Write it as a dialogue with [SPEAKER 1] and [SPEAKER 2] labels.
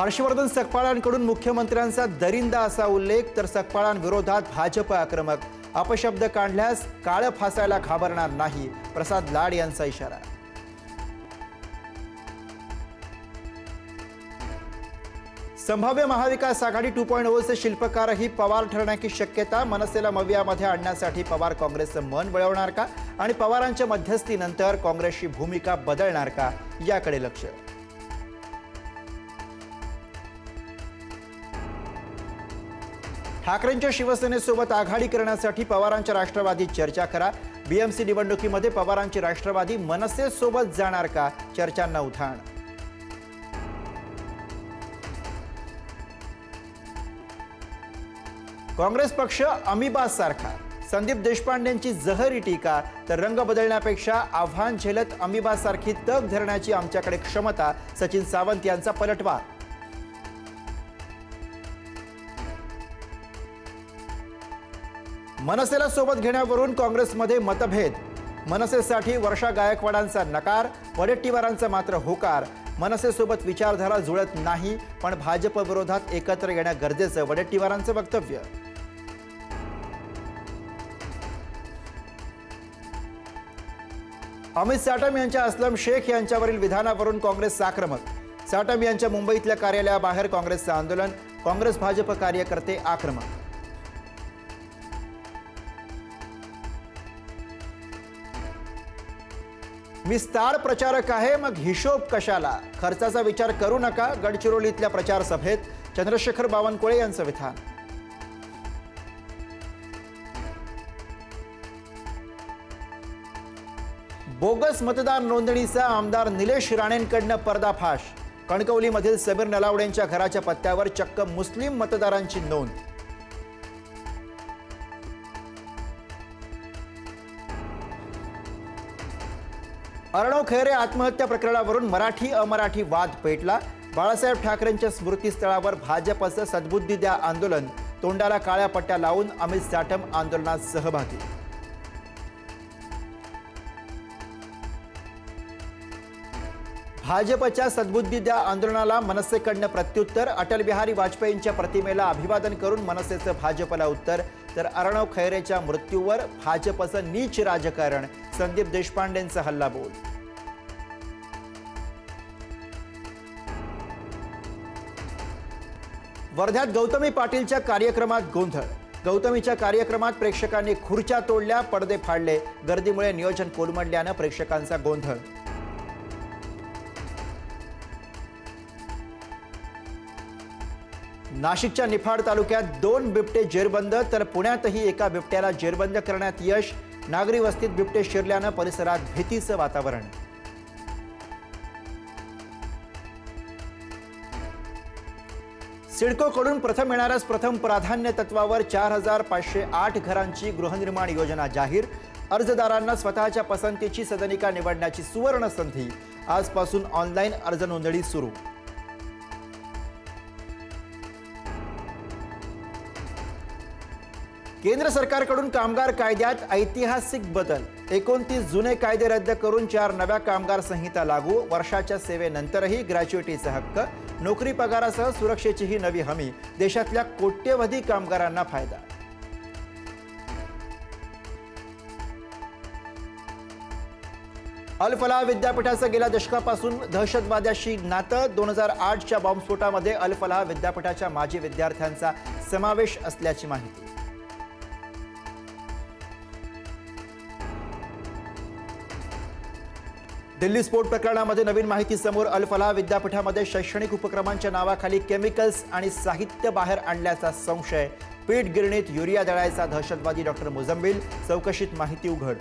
[SPEAKER 1] हर्षवर्धन सकपाळांकडून मुख्यमंत्र्यांचा दरिंदा असा उल्लेख, तर सकपाळांविरोधात भाजप आक्रमक, अपशब्द काढल्यास काळं फासायला घाबरणार नाही, प्रसाद लाड यांचा इशारा. संभाव्य महाविकास आघाडी 2.0चे शिल्पकारही पवार ठरण्याची शक्यता. मनसेला मवियामध्ये आणण्यासाठी पवार काँग्रेसचं मन वळवणार का आणि पवारांच्या मध्यस्थीनंतर काँग्रेसची भूमिका बदलणार का, याकडे लक्ष. ठाकरेंच्या शिवसेनेसोबत आघाडी करण्यासाठी पवारांच्या राष्ट्रवादी चर्चा करा. बीएमसी निवडणुकीमध्ये पवारांची राष्ट्रवादी मनसेसोबत जाणार का, चर्चांना उधाण. काँग्रेस पक्ष अमिबासारखा, संदीप देशपांडेंची जहरी टीका. तर रंग बदलण्यापेक्षा आव्हान झेलत अमिबासारखी तग धरण्याची आमच्याकडे क्षमता, सचिन सावंत यांचा पलटवार. मनसेला सोबत घेण्यावरून काँग्रेसमध्ये मतभेद. मनसेसाठी वर्षा गायकवाडांचा नकार, वडेट्टीवारांचा मात्र होकार. मनसेसोबत विचारधारा जुळत नाही, पण भाजप विरोधात एकत्र येणं गरजेचं, वडेट्टीवारांचं वक्तव्य. अमित साटम यांच्या असलम शेख यांच्यावरील विधानावरून काँग्रेस आक्रमक. साटम यांच्या मुंबईतल्या कार्यालयाबाहेर काँग्रेसचं आंदोलन, काँग्रेस भाजप कार्यकर्ते आक्रमक. मी स्टार प्रचारक आहे, मग हिशोब कशाला, खर्चाचा विचार करू नका, गडचिरोलीतल्या प्रचार सभेत चंद्रशेखर बावनकुळे यांचं विधान. बोगस मतदार नोंदणीचा आमदार निलेश राणेंकडनं पर्दाफाश. कणकवलीमधील समीर नलावडेंच्या घराच्या पत्त्यावर चक्क मुस्लिम मतदारांची नोंद. अर्णव खैरे आत्महत्या प्रकरणावरून मराठी अमराठी वाद पेटला. बाळासाहेब ठाकरेंच्या स्मृतीस्थळावर भाजपचं सद्बुद्धी द्या आंदोलन, तोंडाला काळ्या पट्ट्या लावून अमित साटम आंदोलनात सहभागी. भाजपच्या सद्बुद्धी द्या आंदोलनाला मनसेकडनं प्रत्युत्तर. अटल बिहारी वाजपेयींच्या प्रतिमेला अभिवादन करून मनसेचं भाजपला उत्तर. तर अर्णव खैरेच्या मृत्यूवर भाजपचं नीच राजकारण, संदीप देशपांडेंचा हल्लाबोल. वर्ध्यात गौतमी पाटीलच्या कार्यक्रमात गोंधळ. गौतमीच्या कार्यक्रमात प्रेक्षकांनी खुर्च्या तोडल्या, पडदे फाडले. गर्दीमुळे नियोजन कोलमडल्यानं प्रेक्षकांचा गोंधळ. नाशिकच्या निफाड तालुक्यात 2 बिबटे जेरबंद, तर पुण्यातही एका बिबट्याला जेरबंद करण्यात यश. नागरी वस्तीत बिबटे शिरल्यानं परिसरात भीतीचं वातावरण. सिडकोकडून प्रथम येणाऱ्यास प्रथम प्राधान्य तत्वावर 4508 घरांची गृहनिर्माण योजना जाहीर. अर्जदारांना स्वतःच्या पसंतीची सदनिका निवडण्याची सुवर्ण संधी. आजपासून ऑनलाईन अर्ज नोंदणी सुरू. केंद्र सरकारकडून कामगार कायद्यात ऐतिहासिक बदल. 29 जुने कायदे रद्द करून 4 नव्या कामगार संहिता लागू. वर्षाच्या सेवेनंतरही ग्रॅच्युइटीचा हक्क. नोकरी पगारासह सुरक्षेचीही नवी हमी. देशातल्या कोट्यवधी कामगारांना फायदा. अल फलाह विद्यापीठाचं गेल्या दशकापासून दहशतवाद्याशी नातं. 2008च्या बॉम्बस्फोटामध्ये अल फलाह विद्यापीठाच्या माजी विद्यार्थ्यांचा समावेश असल्याची माहिती. दिल्ली स्फोट प्रकरणामध्ये नवीन माहिती समोर. अल फलाह विद्यापीठामध्ये शैक्षणिक उपक्रमांच्या नावाखाली केमिकल्स आणि साहित्य बाहेर आणल्याचा संशय. पीठ गिरणीत युरिया दळायचा दहशतवादी डॉक्टर मुझम्मिल. चौकशीत माहिती उघड.